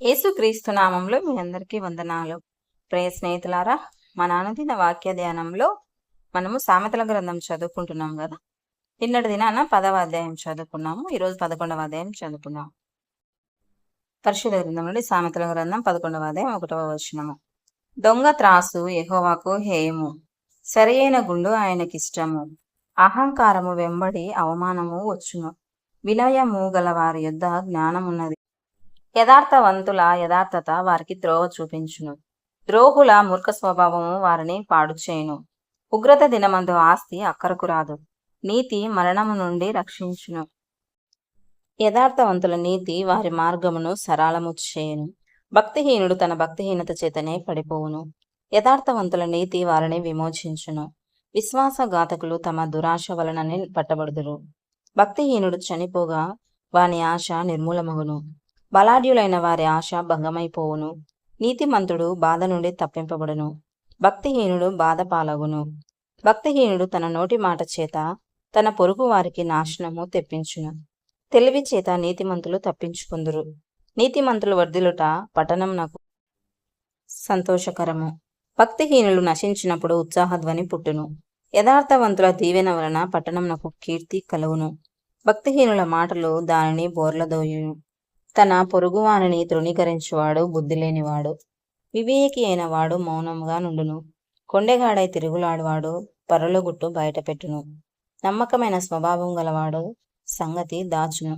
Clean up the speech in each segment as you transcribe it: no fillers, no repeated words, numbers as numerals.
యేసుక్రీస్తు నామంలో మీ అందరికీ వందనాలు. ప్రియ స్నేహితులారా, మన అనుదిన వాక్య ధ్యానంలో మనము సామెతల గ్రంథం చదువుకుంటున్నాం కదా. నిన్నటి దినాన 10వ అధ్యాయం చదువుకున్నాము. ఈరోజు 11వ అధ్యాయం చదువుకున్నాం. పరిశుద్ధ గ్రంథం నుండి సామెతల గ్రంథం 11వ అధ్యాయం 1వ వచనము. దొంగ త్రాసు యెహోవాకు హేయము, సరియైన గుండు ఆయనకిష్టము. అహంకారము వెంబడి అవమానము వచ్చును, వినయము గల వారి యొద్ద జ్ఞానమున్నది. యథార్థవంతుల యథార్థత వారికి త్రోవ చూపించును, ద్రోహుల మూర్ఖ స్వభావము వారిని పాడు చేయును. ఉగ్రత దినమందు ఆస్తి అక్కరకు రాదు, నీతి మరణము నుండి రక్షించును. యథార్థవంతుల నీతి వారి మార్గమును సరళము చేయును, భక్తిహీనుడు తన భక్తిహీనత చేతనే పడిపోవును. యథార్థవంతుల నీతి వారిని విమోచించును, విశ్వాసఘాతకులు తమ దురాశ వలననే పట్టబడుదురు. భక్తిహీనుడు చనిపోగా వాని ఆశ నిర్మూలమగును, బలాఢ్యులైన వారి ఆశ భంగమైపోవును. నీతిమంతుడు బాధ నుండి తప్పింపబడును, భక్తిహీనుడు బాధ పాలగును. భక్తిహీనుడు తన నోటి మాట చేత తన పొరుగు వారికి నాశనము తెప్పించును, తెలివి చేత నీతిమంతులు తప్పించుకుందురు. నీతిమంతులు వర్ధిల్లుట పట్టణమునకు సంతోషకరము, భక్తిహీనులు నశించినప్పుడు ఉత్సాహధ్వని పుట్టును. యథార్థవంతుల దీవెన వలన పట్టణమునకు కీర్తి కలుగును, భక్తిహీనుల మాటలు దానిని బోర్లదోయును. తన పొరుగువానిని తృణీకరించువాడు బుద్ధిలేనివాడు, వివేకి అయిన వాడు మౌనంగా నుండును. కొండెగాడై తిరుగులాడువాడు పరలగుట్టు బయటపెట్టును, నమ్మకమైన స్వభావం గలవాడు సంగతి దాచును.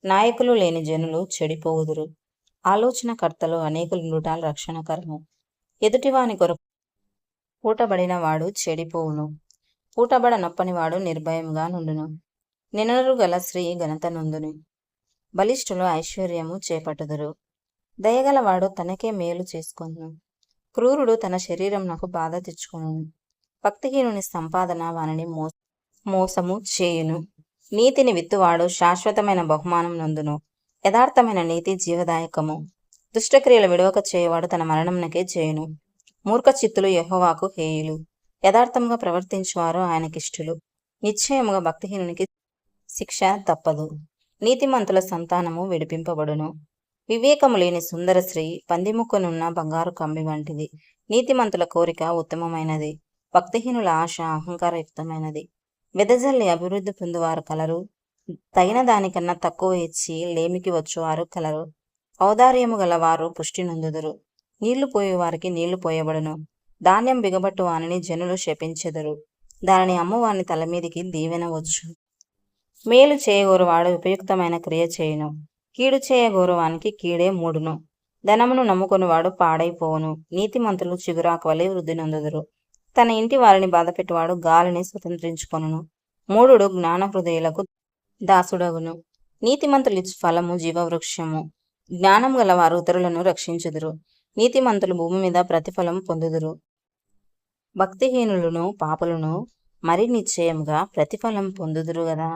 నాయకులు లేని జనులు చెడిపోవుదురు, ఆలోచనకర్తలు అనేకులుండుట రక్షణకరము. ఎదుటివాని కొరకు పూటబడిన వాడు చెడిపోవును, పూటబడ నొప్పనివాడు నిర్భయంగా నుండును. నినరు గల స్త్రీ ఘనత నొందును, బలిష్ఠులు ఐశ్వర్యము చేపట్టుదురు. దయగలవాడు తనకే మేలు చేసుకొను, క్రూరుడు తన శరీరమునకు బాధ తెచ్చుకొను. భక్తిహీనుని సంపాదన వానిని మోసము చేయును, నీతిని విత్తువాడు శాశ్వతమైన బహుమానం నందును. యథార్థమైన నీతి జీవదాయకము, దుష్టక్రియలు విడవక చేయవాడు తన మరణమునకే చేయును. మూర్ఖ చిత్తులు యెహోవాకు హేయులు, యథార్థముగా ప్రవర్తించువారు ఆయనకిష్టులు. నిశ్చయముగా భక్తిహీనునికి శిక్ష తప్పదు, నీతిమంతుల సంతానము విడిపింపబడును. వివేకము లేని సుందర స్త్రీ పందిముక్కనున్న బంగారు కమ్మి వంటిది. నీతిమంతుల కోరిక ఉత్తమమైనది, భక్తిహీనుల ఆశ అహంకారయుక్తమైనది. వెదజల్లి అభివృద్ధి పొందువారు కలరు, తగిన దానికన్నా తక్కువ ఇచ్చి లేమికి వచ్చువారు కలరు. ఔదార్యము గలవారు పుష్టి నొందుదురు, నీళ్లు పోయేవారికి నీళ్లు పోయబడును. ధాన్యం బిగబట్టు వానిని జనులు శపించెదరు, దానిని అమ్మువాని తలమీదికి దీవెన వచ్చు. మేలు చేయగోరువాడు ఉపయుక్తమైన క్రియ చేయును, కీడు చేయగోరువానికి కీడే మూడును. ధనమును నమ్ముకొనివాడు పాడైపోవును, నీతిమంతులు చిగురాకు వలె వృద్ధి నొందుదురు. తన ఇంటి వారిని బాధపెట్టువాడు గాలిని స్వతంత్రించుకొనును, మూఢుడు జ్ఞాన హృదయులకు దాసుడగును. నీతిమంతులిచ్చు ఫలము జీవవృక్షము, జ్ఞానం గలవారు ఇతరులను రక్షించుదురు. నీతిమంతులు భూమి మీద ప్రతిఫలం పొందుదురు, భక్తిహీనులను పాపులను మరి నిశ్చయముగా ప్రతిఫలం పొందుదురు గదా.